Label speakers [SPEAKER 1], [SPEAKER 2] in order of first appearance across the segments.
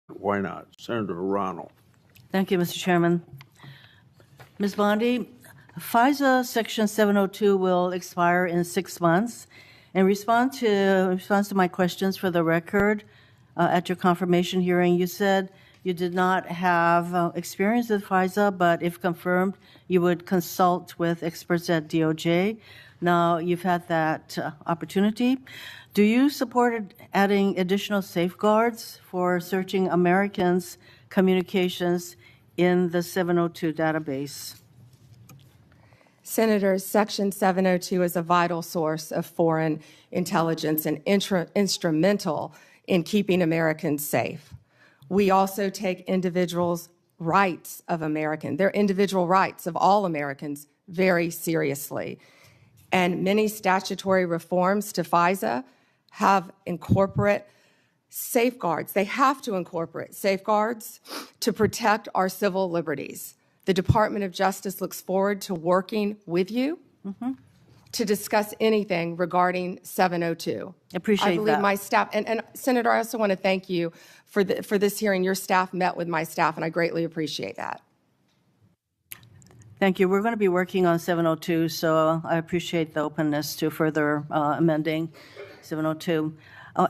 [SPEAKER 1] Why not? Senator Hirano.
[SPEAKER 2] Thank you, Mr. Chairman. Ms. Bondi, FISA Section 702 will expire in 6 months. In response to my questions for the record, at your confirmation hearing, you said you did not have experience with FISA, but if confirmed, you would consult with experts at DOJ. Now you've had that opportunity. Do you support adding additional safeguards for searching Americans' communications in the 702 database?
[SPEAKER 3] Senator, Section 702 is a vital source of foreign intelligence and instrumental in keeping Americans safe. We also take individuals' rights of Americans, their individual rights of all Americans, very seriously. And many statutory reforms to FISA have incorporate safeguards. They have to incorporate safeguards to protect our civil liberties. The Department of Justice looks forward to working with you to discuss anything regarding 702.
[SPEAKER 2] Appreciate
[SPEAKER 3] I believe
[SPEAKER 2] that.
[SPEAKER 3] my staff, and Senator, I also want to thank you for this hearing. Your staff met with my staff, and I greatly appreciate that.
[SPEAKER 2] Thank you. We're going to be working on 702, so I appreciate the openness to further amending 702.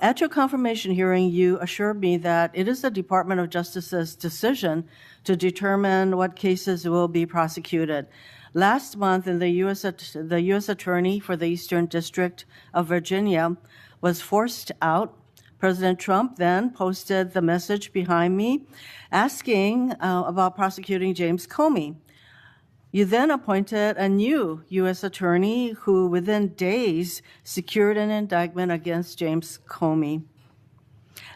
[SPEAKER 2] At your confirmation hearing, you assured me that it is the Department of Justice's decision to determine what cases will be prosecuted. Last month, the U.S. Attorney for the Eastern District of Virginia was forced out. President Trump then posted the message behind me asking about prosecuting James Comey. You then appointed a new U.S. attorney who within days secured an indictment against James Comey.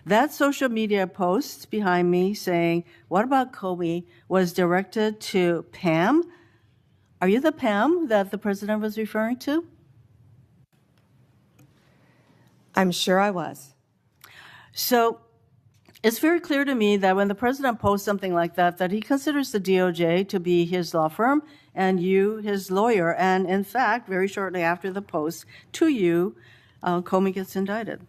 [SPEAKER 2] That social media post behind me saying, "What about Comey?" was directed to Pam. Are you the Pam that the president was referring to?
[SPEAKER 3] I'm sure I was.
[SPEAKER 2] So it's very clear to me that when the president posts something like that, that he considers the DOJ to be his law firm and you his lawyer. And in fact, very shortly after the post to you, Comey gets indicted.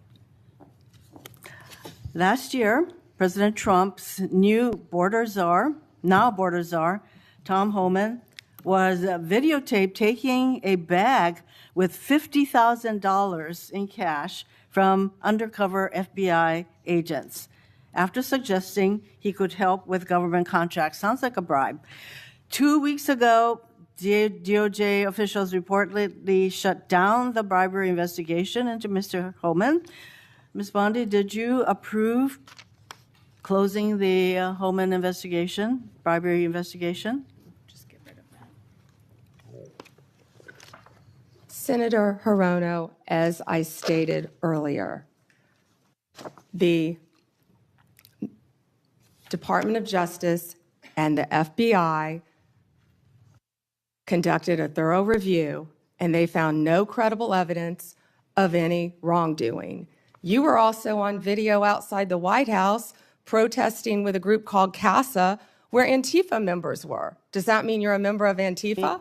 [SPEAKER 2] Last year, President Trump's new border czar, Tom Homan, was videotaped taking a bag with $50,000 in cash from undercover FBI agents after suggesting he could help with government contracts. Sounds like a bribe. 2 weeks ago, DOJ officials reportedly shut down the bribery investigation into Mr. Homan. Ms. Bondi, did you approve closing the Homan investigation, bribery investigation?
[SPEAKER 3] Just get rid of that. Senator Hirano, as I stated earlier, the Department of Justice and the FBI conducted a thorough review, and they found no credible evidence of any wrongdoing. You were also on video outside the White House protesting with a group called CASA, where Antifa members were. Does that mean you're a member of Antifa?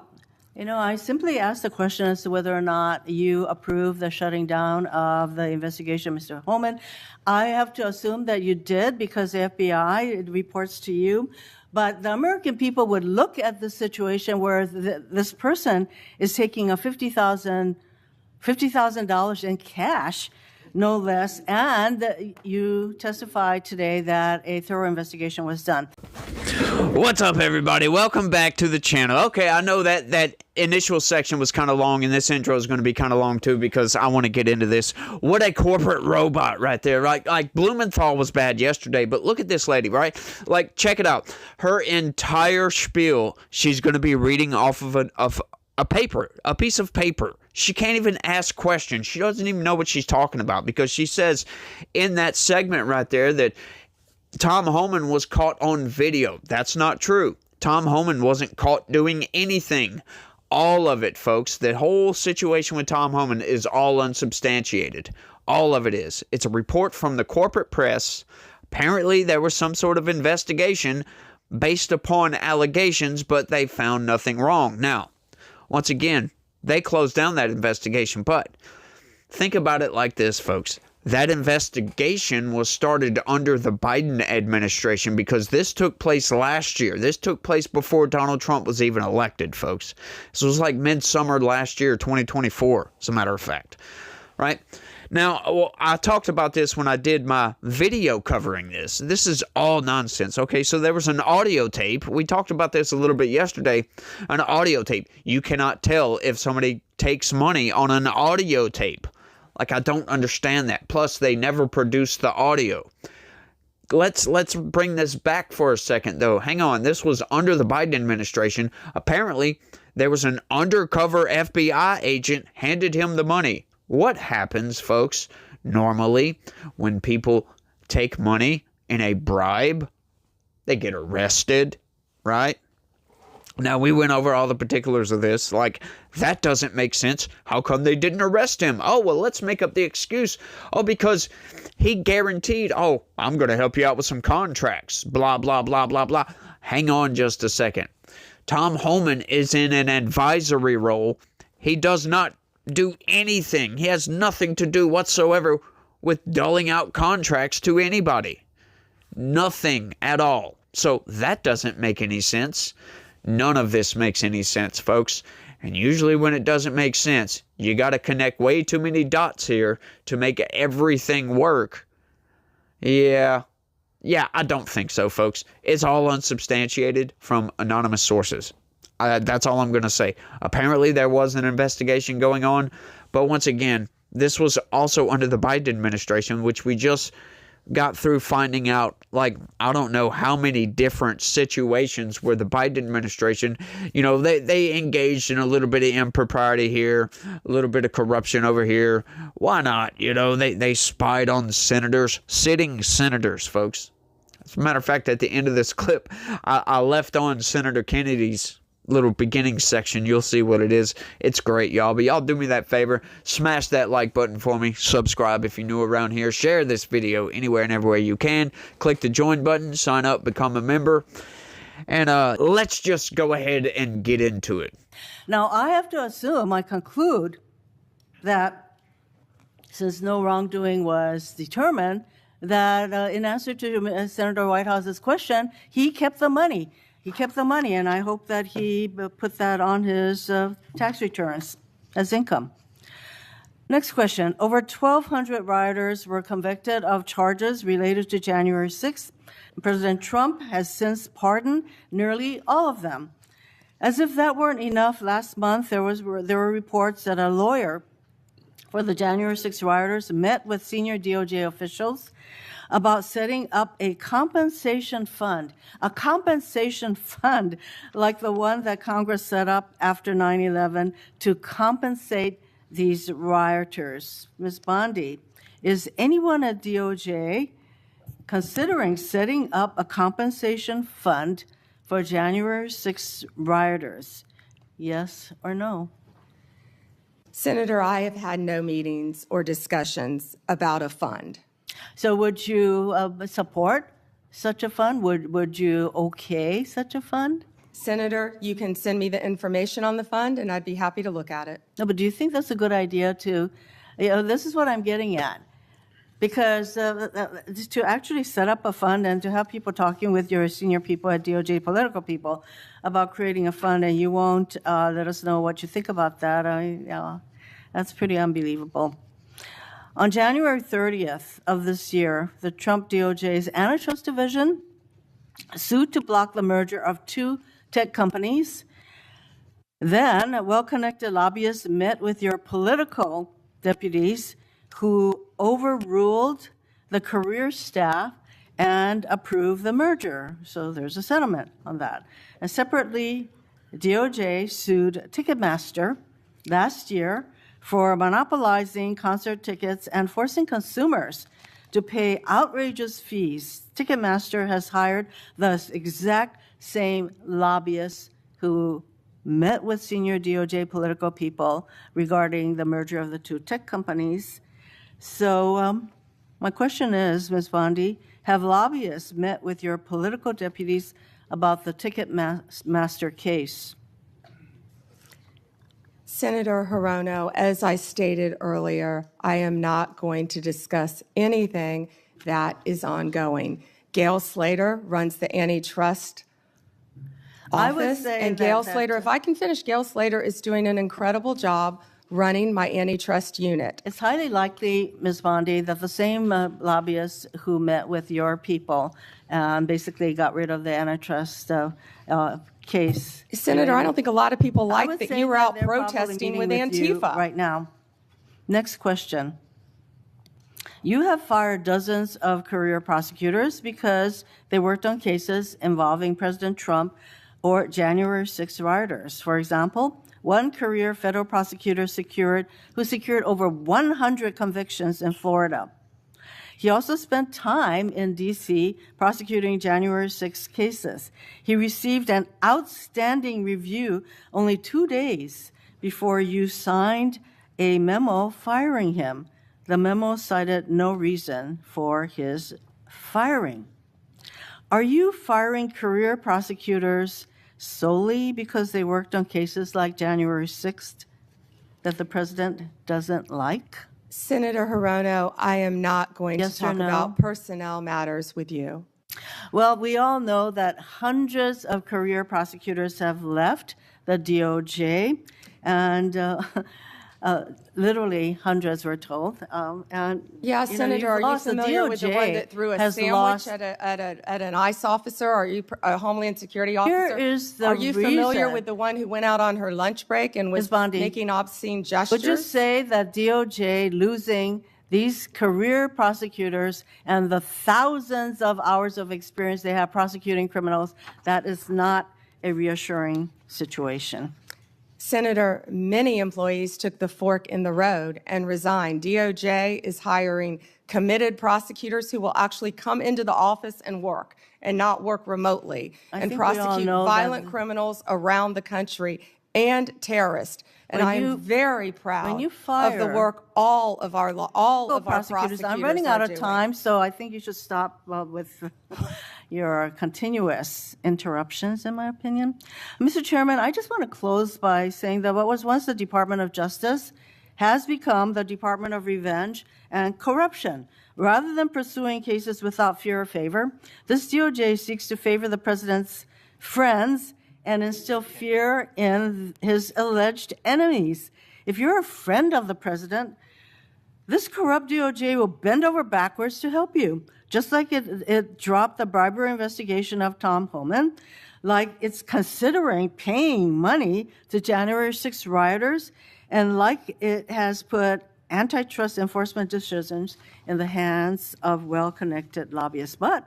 [SPEAKER 2] You know, I simply asked the question as to whether or not you approve the shutting down of the investigation, Mr. Homan. I have to assume that you did because the FBI reports to you. But the American people would look at the situation where this person is taking a $50,000 in cash, no less, and you testified today that a thorough investigation was done.
[SPEAKER 4] What's up, everybody? Welcome back to the channel. Okay, I know that initial section was kind of long, and this intro is going to be kind of long too because I want to get into this. What a corporate robot right there, right? Like Blumenthal was bad yesterday, but look at this lady, right? Like, check it out. Her entire spiel, she's going to be reading off of a piece of paper. She can't even ask questions. She doesn't even know what she's talking about because she says in that segment right there that Tom Homan was caught on video. That's not true. Tom Homan wasn't caught doing anything. All of it, folks. The whole situation with Tom Homan is all unsubstantiated. All of it is. It's a report from the corporate press. Apparently, there was some sort of investigation based upon allegations, but they found nothing wrong. Now, once again, they closed down that investigation, but think about it like this, folks. That investigation was started under the Biden administration because this took place last year. This took place before Donald Trump was even elected, folks. This was like midsummer last year, 2024, as a matter of fact. Right? Now, well, I talked about this when I did my video covering this. This is all nonsense. Okay, so there was an audio tape. We talked about this a little bit yesterday. An audio tape. You cannot tell if somebody takes money on an audio tape. Like, I don't understand that. Plus, they never produced the audio. Let's bring this back for a second, though. Hang on. This was under the Biden administration. Apparently, there was an undercover FBI agent handed him the money. What happens, folks, normally when people take money in a bribe? They get arrested, right? Now, we went over all the particulars of this. Like, that doesn't make sense. How come they didn't arrest him? Oh, well, let's make up the excuse. Oh, because he guaranteed, oh, I'm going to help you out with some contracts. Blah, blah, blah, blah, blah. Hang on just a second. Tom Homan is in an advisory role. He does not do anything. He has nothing to do whatsoever with doling out contracts to anybody. Nothing at all. So that doesn't make any sense. None of this makes any sense, folks. And usually when it doesn't make sense, you got to connect way too many dots here to make everything work. Yeah, I don't think so, folks. It's all unsubstantiated from anonymous sources. That's all I'm going to say. Apparently there was an investigation going on, but once again, this was also under the Biden administration, which we just got through finding out, like, I don't know how many different situations where the Biden administration, you know, they engaged in a little bit of impropriety here, a little bit of corruption over here. Why not? You know, they spied on senators, sitting senators, folks. As a matter of fact, at the end of this clip, I left on Senator Kennedy's little beginning section. You'll see what it is. It's great, y'all. But y'all do me that favor. Smash that like button for me. Subscribe if you're new around here. Share this video anywhere and everywhere you can. Click the join button. Sign up. Become a member. And let's just go ahead and get into it.
[SPEAKER 2] Now, I have to assume, I conclude, that since no wrongdoing was determined, that in answer to Senator Whitehouse's question, he kept the money. He kept the money, and I hope that he put that on his tax returns as income. Next question. Over 1,200 rioters were convicted of charges related to January 6th. President Trump has since pardoned nearly all of them. As if that weren't enough, last month there were reports that a lawyer for the January 6th rioters met with senior DOJ officials about setting up a compensation fund like the one that Congress set up after 9/11 to compensate these rioters. Ms. Bondi, is anyone at DOJ considering setting up a compensation fund for January 6th rioters? Yes or no?
[SPEAKER 3] Senator, I have had no meetings or discussions about a fund.
[SPEAKER 2] So would you support such a fund? Would you okay such a fund?
[SPEAKER 3] Senator, you can send me the information on the fund, and I'd be happy to look at it.
[SPEAKER 2] No, but do you think that's a good idea this is what I'm getting at. Because to actually set up a fund and to have people talking with your senior people at DOJ, political people, about creating a fund, and you won't let us know what you think about that, that's pretty unbelievable. On January 30th of this year, the Trump DOJ's Antitrust Division sued to block the merger of two tech companies. Then, well-connected lobbyists met with your political deputies who overruled the career staff and approved the merger. So there's a settlement on that. And separately, DOJ sued Ticketmaster last year for monopolizing concert tickets and forcing consumers to pay outrageous fees. Ticketmaster has hired the exact same lobbyists who met with senior DOJ political people regarding the merger of the two tech companies. So my question is, Ms. Bondi, have lobbyists met with your political deputies about the Ticketmaster case?
[SPEAKER 3] Senator Hirano, as I stated earlier, I am not going to discuss anything that is ongoing. Gail Slater runs the antitrust
[SPEAKER 2] I would
[SPEAKER 3] office,
[SPEAKER 2] say
[SPEAKER 3] and
[SPEAKER 2] that-
[SPEAKER 3] Gail
[SPEAKER 2] that-
[SPEAKER 3] Slater, if I can finish, Gail Slater is doing an incredible job running my antitrust unit.
[SPEAKER 2] It's highly likely, Ms. Bondi, that the same lobbyists who met with your people basically got rid of the antitrust case.
[SPEAKER 3] Senator, I don't think a lot of people
[SPEAKER 2] I
[SPEAKER 3] like
[SPEAKER 2] would
[SPEAKER 3] that
[SPEAKER 2] say
[SPEAKER 3] you were
[SPEAKER 2] that
[SPEAKER 3] out
[SPEAKER 2] they're probably
[SPEAKER 3] protesting with
[SPEAKER 2] meeting you
[SPEAKER 3] Antifa.
[SPEAKER 2] right now. Next question. You have fired dozens of career prosecutors because they worked on cases involving President Trump or January 6 rioters. For example, one career federal prosecutor who secured over 100 convictions in Florida. He also spent time in D.C. prosecuting January 6 cases. He received an outstanding review only 2 days before you signed a memo firing him. The memo cited no reason for his firing. Are you firing career prosecutors solely because they worked on cases like January 6th that the president doesn't like?
[SPEAKER 3] Senator Hirano, I am not going
[SPEAKER 2] Yes
[SPEAKER 3] to
[SPEAKER 2] or
[SPEAKER 3] talk
[SPEAKER 2] no?
[SPEAKER 3] about personnel matters with you.
[SPEAKER 2] Well, we all know that hundreds of career prosecutors have left the DOJ, and literally hundreds, we're told. And
[SPEAKER 3] Yeah,
[SPEAKER 2] you know,
[SPEAKER 3] Senator,
[SPEAKER 2] you've
[SPEAKER 3] are you
[SPEAKER 2] lost. The
[SPEAKER 3] familiar with the one
[SPEAKER 2] DOJ
[SPEAKER 3] that threw a
[SPEAKER 2] has
[SPEAKER 3] sandwich
[SPEAKER 2] lost-
[SPEAKER 3] at an ICE officer? Are you a Homeland Security officer?
[SPEAKER 2] is the
[SPEAKER 3] Are you familiar
[SPEAKER 2] reason-
[SPEAKER 3] with the one who went out on her lunch break and was
[SPEAKER 2] Ms. Bondi,
[SPEAKER 3] making obscene gestures?
[SPEAKER 2] Would you say that DOJ losing these career prosecutors and the thousands of hours of experience they have prosecuting criminals, that is not a reassuring situation?
[SPEAKER 3] Senator, many employees took the fork in the road and resigned. DOJ is hiring committed prosecutors who will actually come into the office and work and not work remotely and
[SPEAKER 2] think we all
[SPEAKER 3] prosecute
[SPEAKER 2] know
[SPEAKER 3] violent
[SPEAKER 2] that-
[SPEAKER 3] criminals around the country and terrorists. And I am very proud
[SPEAKER 2] you
[SPEAKER 3] of the
[SPEAKER 2] fire
[SPEAKER 3] work all of our prosecutors
[SPEAKER 2] I'm running out
[SPEAKER 3] are
[SPEAKER 2] of
[SPEAKER 3] doing.
[SPEAKER 2] time, so I think you should stop with your continuous interruptions, in my opinion. Mr. Chairman, I just want to close by saying that what was once the Department of Justice has become the Department of Revenge and Corruption. Rather than pursuing cases without fear or favor, this DOJ seeks to favor the president's friends and instill fear in his alleged enemies. If you're a friend of the president, this corrupt DOJ will bend over backwards to help you, just like it dropped the bribery investigation of Tom Homan, like it's considering paying money to January 6 rioters, and like it has put antitrust enforcement decisions in the hands of well-connected lobbyists. But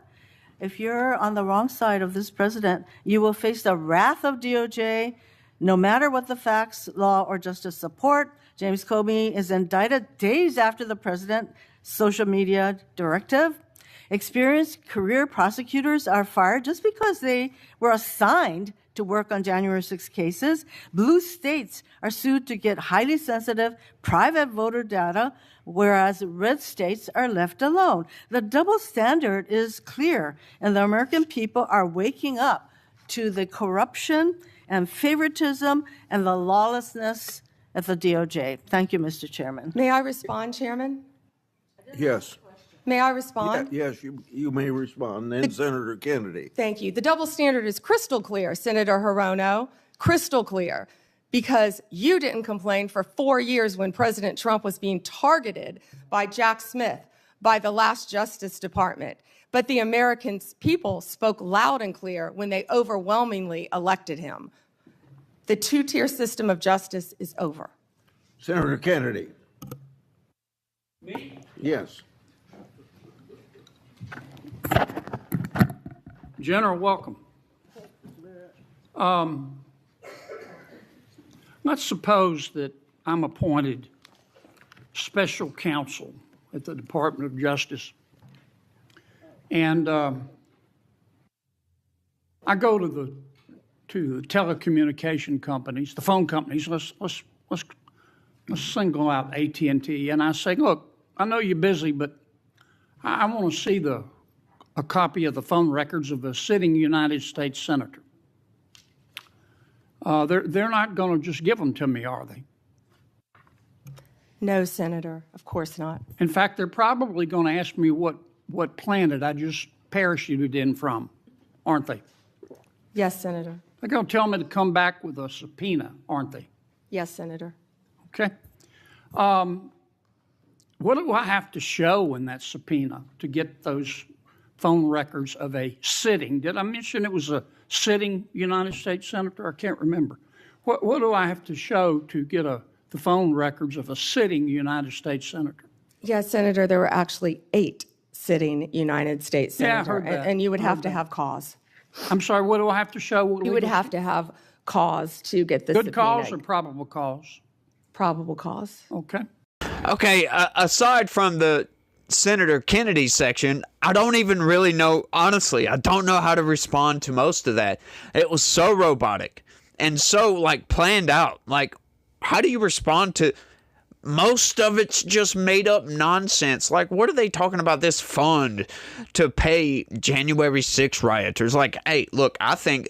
[SPEAKER 2] if you're on the wrong side of this president, you will face the wrath of DOJ, no matter what the facts, law, or justice support. James Comey is indicted days after the president's social media directive. Experienced career prosecutors are fired just because they were assigned to work on January 6 cases. Blue states are sued to get highly sensitive private voter data, whereas red states are left alone. The double standard is clear, and the American people are waking up to the corruption and favoritism and the lawlessness at the DOJ. Thank you, Mr. Chairman.
[SPEAKER 3] May I respond, Chairman?
[SPEAKER 1] Yes.
[SPEAKER 3] May I respond?
[SPEAKER 1] Yes, you may respond. Then Senator Kennedy.
[SPEAKER 3] Thank you. The double standard is crystal clear, Senator Hirano, crystal clear, because you didn't complain for 4 years when President Trump was being targeted by Jack Smith, by the last Justice Department. But the American people spoke loud and clear when they overwhelmingly elected him. The two-tier system of justice is over.
[SPEAKER 1] Senator Kennedy. Me? Yes.
[SPEAKER 5] General, welcome. Let's suppose that I'm appointed special counsel at the Department of Justice, and I go to the telecommunication companies, the phone companies. Let's single out AT&T, and I say, look, I know you're busy, but I want to see a copy of the phone records of a sitting United States senator. They're not going to just give them to me, are they?
[SPEAKER 3] No, Senator, of course not.
[SPEAKER 5] In fact, they're probably going to ask me what planet I just parachuted in from, aren't they?
[SPEAKER 3] Yes, Senator.
[SPEAKER 5] They're going to tell me to come back with a subpoena, aren't they?
[SPEAKER 3] Yes, Senator.
[SPEAKER 5] Okay. What do I have to show in that subpoena to get those phone records of a sitting? Did I mention it was a sitting United States senator? I can't remember. What do I have to show to get the phone records of a sitting United States senator?
[SPEAKER 3] Yes, Senator, there were actually 8 sitting United States
[SPEAKER 5] Yeah, I
[SPEAKER 3] senators,
[SPEAKER 5] heard that.
[SPEAKER 3] and you would
[SPEAKER 5] I
[SPEAKER 3] have
[SPEAKER 5] heard
[SPEAKER 3] to
[SPEAKER 5] that.
[SPEAKER 3] have cause.
[SPEAKER 5] I'm sorry, what do I have to show?
[SPEAKER 3] You would have to have cause to get the
[SPEAKER 5] Good
[SPEAKER 3] subpoena.
[SPEAKER 5] cause or probable cause?
[SPEAKER 3] Probable cause.
[SPEAKER 5] Okay.
[SPEAKER 4] Okay, aside from the Senator Kennedy section, I don't even really know, honestly, I don't know how to respond to most of that. It was so robotic and so, like, planned out. Like, how do you respond to most of it's just made up nonsense? Like, what are they talking about this fund to pay January 6 rioters? Like, hey, look, I think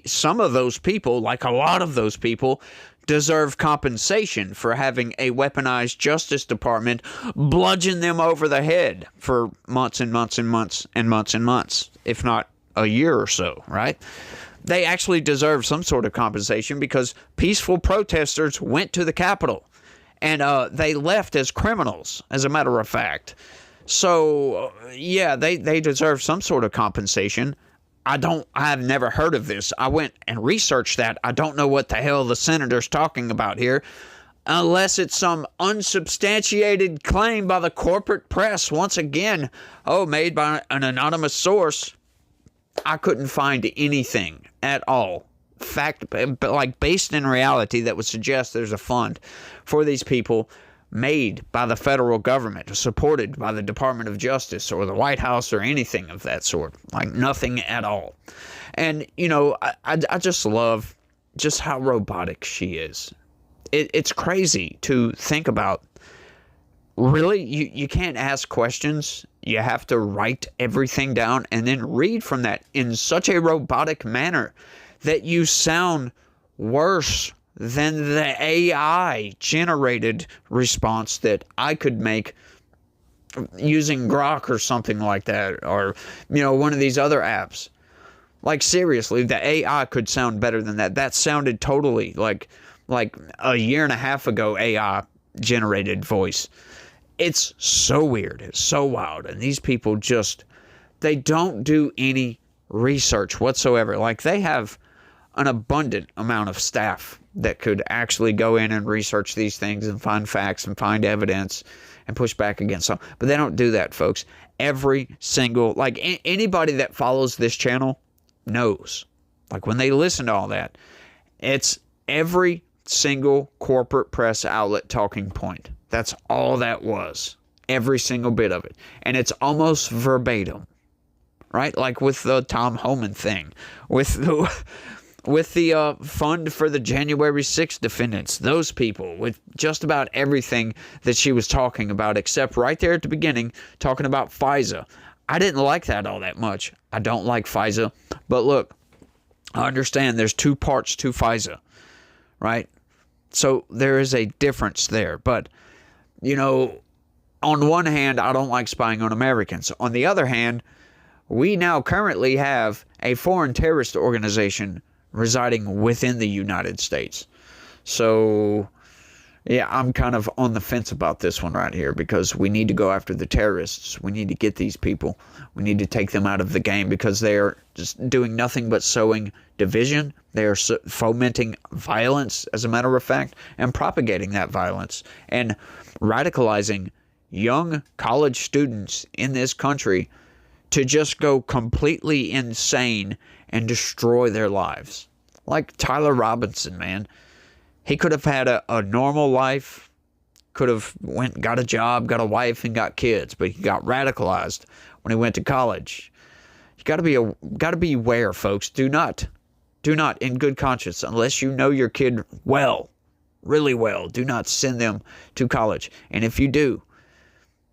[SPEAKER 4] some of those people, like a lot of those people, deserve compensation for having a weaponized Justice Department bludgeon them over the head for months and months and months and months and months, if not a year or so, right? They actually deserve some sort of compensation because peaceful protesters went to the Capitol and they left as criminals, as a matter of fact. So, yeah, they deserve some sort of compensation. I've never heard of this. I went and researched that. I don't know what the hell the senator's talking about here, unless it's some unsubstantiated claim by the corporate press. Once again, made by an anonymous source. I couldn't find anything at all, like based in reality, that would suggest there's a fund for these people made by the federal government, supported by the Department of Justice or the White House or anything of that sort. Like nothing at all. And, you know, I just love just how robotic she is. It's crazy to think about. Really, you can't ask questions. You have to write everything down and then read from that in such a robotic manner that you sound worse than the AI generated response that I could make using Grok or something like that, or, you know, one of these other apps. Like, seriously, the AI could sound better than that. That sounded totally like a year and a half ago AI generated voice. It's so weird. It's so wild. And these people just, they don't do any research whatsoever. Like, they have an abundant amount of staff that could actually go in and research these things and find facts and find evidence and push back against them. But they don't do that, folks. Every single, like, anybody that follows this channel knows. Like, when they listen to all that, it's every single corporate press outlet talking point. That's all that was. Every single bit of it. And it's almost verbatim. Right? Like with the Tom Homan thing. With the fund for the January 6th defendants. Those people. With just about everything that she was talking about. Except right there at the beginning. Talking about FISA. I didn't like that all that much. I don't like FISA. But look. I understand there's 2 parts to FISA. Right? So there is a difference there. But, you know, on one hand, I don't like spying on Americans. On the other hand, we now currently have a foreign terrorist organization residing within the United States. So, yeah, I'm kind of on the fence about this one right here because we need to go after the terrorists. We need to get these people. We need to take them out of the game because they are just doing nothing but sowing division. They are fomenting violence, as a matter of fact, and propagating that violence and radicalizing young college students in this country to just go completely insane and destroy their lives. Like Tyler Robinson, man. He could have had a normal life, could have got a job, got a wife, and got kids, but he got radicalized when he went to college. You got to be aware, folks. Do not, in good conscience, unless you know your kid well, really well, do not send them to college. And if you do,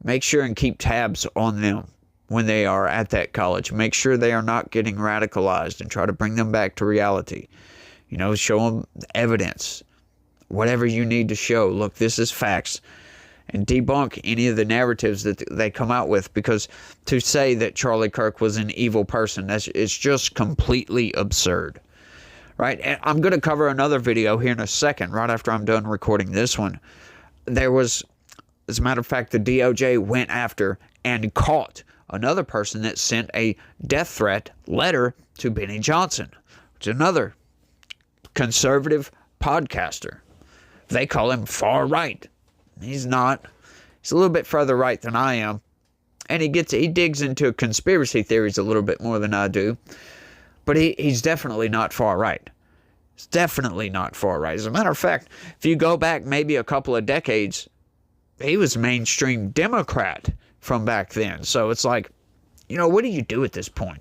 [SPEAKER 4] make sure and keep tabs on them when they are at that college. Make sure they are not getting radicalized and try to bring them back to reality. You know, show them evidence. Whatever you need to show. Look, this is facts. and debunk any of the narratives that they come out with, because to say that Charlie Kirk was an evil person, it's just completely absurd. Right? And I'm going to cover another video here in a second, right after I'm done recording this one. There was, as a matter of fact, the DOJ went after and caught another person that sent a death threat letter to Benny Johnson, which is another conservative podcaster. They call him far right. He's not. He's a little bit further right than I am. And he digs into conspiracy theories a little bit more than I do. But he's definitely not far right. He's definitely not far right. As a matter of fact, if you go back maybe a couple of decades, he was mainstream Democrat from back then. So it's like, what do you do at this point?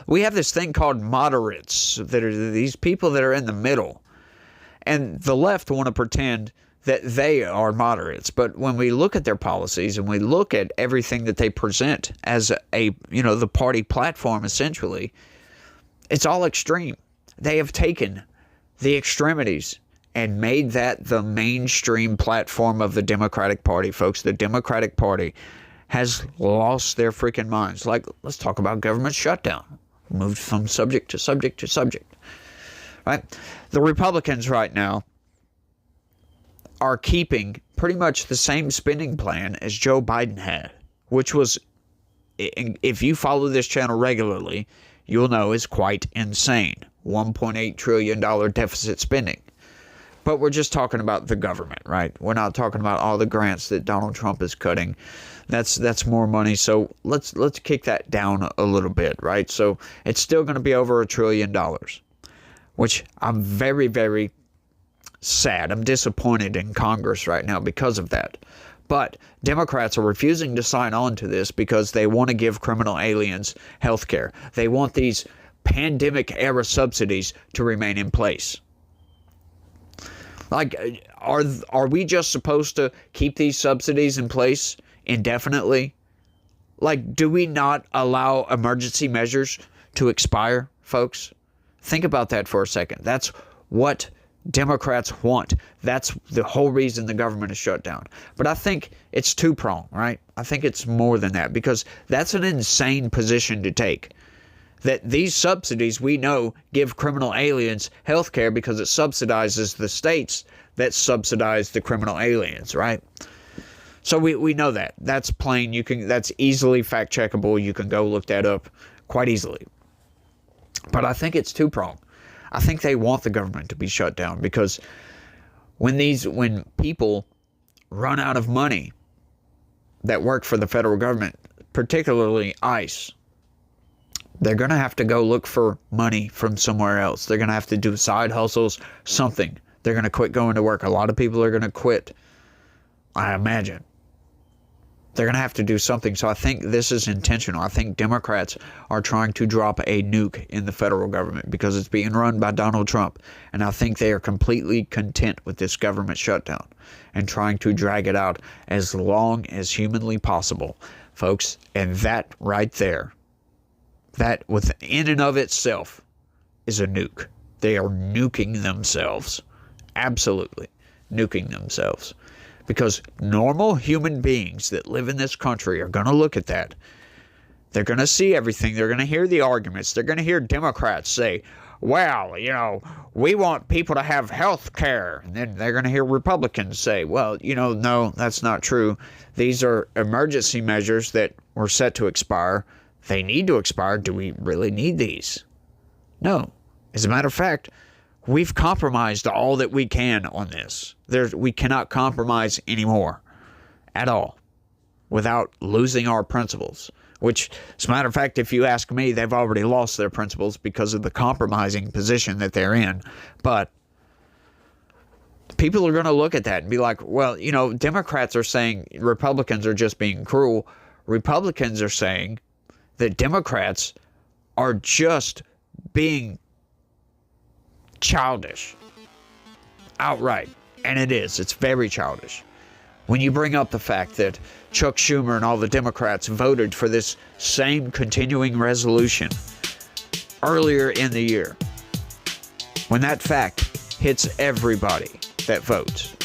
[SPEAKER 4] We have this thing called moderates, that are these people that are in the middle. And the left want to pretend that they are moderates. But when we look at their policies and we look at everything that they present as the party platform, essentially, it's all extreme. They have taken the extremities and made that the mainstream platform of the Democratic Party, folks. The Democratic Party has lost their freaking minds. Like, let's talk about government shutdown. Moved from subject to subject to subject. Right? The Republicans right now are keeping pretty much the same spending plan as Joe Biden had, which was, if you follow this channel regularly, you'll know is quite insane. $1.8 trillion deficit spending. But we're just talking about the government, right? We're not talking about all the grants that Donald Trump is cutting. That's more money. So let's kick that down a little bit, right? So it's still going to be over $1 trillion, which I'm very, very sad. I'm disappointed in Congress right now because of that. But Democrats are refusing to sign on to this because they want to give criminal aliens health care. They want these pandemic-era subsidies to remain in place. Like, are we just supposed to keep these subsidies in place indefinitely? Like, do we not allow emergency measures to expire, folks? Think about that for a second. That's what Democrats want. That's the whole reason the government is shut down. But I think it's two-pronged, right? I think it's more than that, because that's an insane position to take. That these subsidies, we know, give criminal aliens health care because it subsidizes the states that subsidize the criminal aliens, right? So we know that. That's plain. That's easily fact checkable. You can go look that up quite easily. But I think it's two-pronged. I think they want the government to be shut down because when people run out of money that work for the federal government, particularly ICE, they're going to have to go look for money from somewhere else. They're going to have to do side hustles, something. They're going to quit going to work. A lot of people are going to quit, I imagine. They're going to have to do something. So I think this is intentional. I think Democrats are trying to drop a nuke in the federal government because it's being run by Donald Trump. And I think they are completely content with this government shutdown and trying to drag it out as long as humanly possible, folks. And that right there, that within and of itself is a nuke. They are nuking themselves. Absolutely nuking themselves. Because normal human beings that live in this country are going to look at that. They're going to see everything. They're going to hear the arguments. They're going to hear Democrats say, well, we want people to have health care. And then they're going to hear Republicans say, well, no, that's not true. These are emergency measures that were set to expire. They need to expire. Do we really need these? No. As a matter of fact, we've compromised all that we can on this. We cannot compromise anymore at all without losing our principles, which, as a matter of fact, if you ask me, they've already lost their principles because of the compromising position that they're in. But people are going to look at that and be like, well, Democrats are saying Republicans are just being cruel. Republicans are saying that Democrats are just being childish. Outright. And it is. It's very childish. When you bring up the fact that Chuck Schumer and all the Democrats voted for this same continuing resolution earlier in the year, when that fact hits everybody that votes,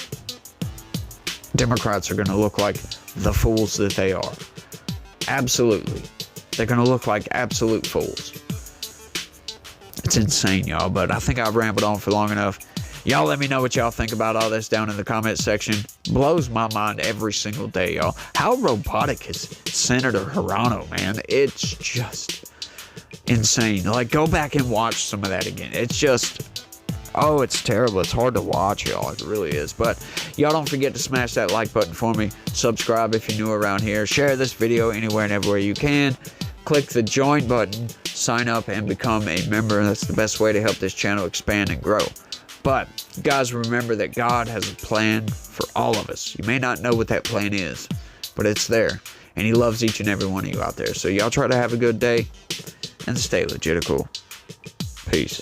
[SPEAKER 4] Democrats are going to look like the fools that they are. Absolutely. They're going to look like absolute fools. It's insane, y'all, but I think I've rambled on for long enough. Y'all let me know what y'all think about all this down in the comment section. Blows my mind every single day, y'all. How robotic is Senator Hirano, man? It's just insane. Like, go back and watch some of that again. It's just, oh, it's terrible. It's hard to watch, y'all. It really is. But y'all don't forget to smash that like button for me. Subscribe if you're new around here. Share this video anywhere and everywhere you can. Click the join button, sign up, and become a member. That's the best way to help this channel expand and grow. But, guys, remember that God has a plan for all of us. You may not know what that plan is, but it's there. And He loves each and every one of you out there. So y'all try to have a good day and stay legitical. Peace.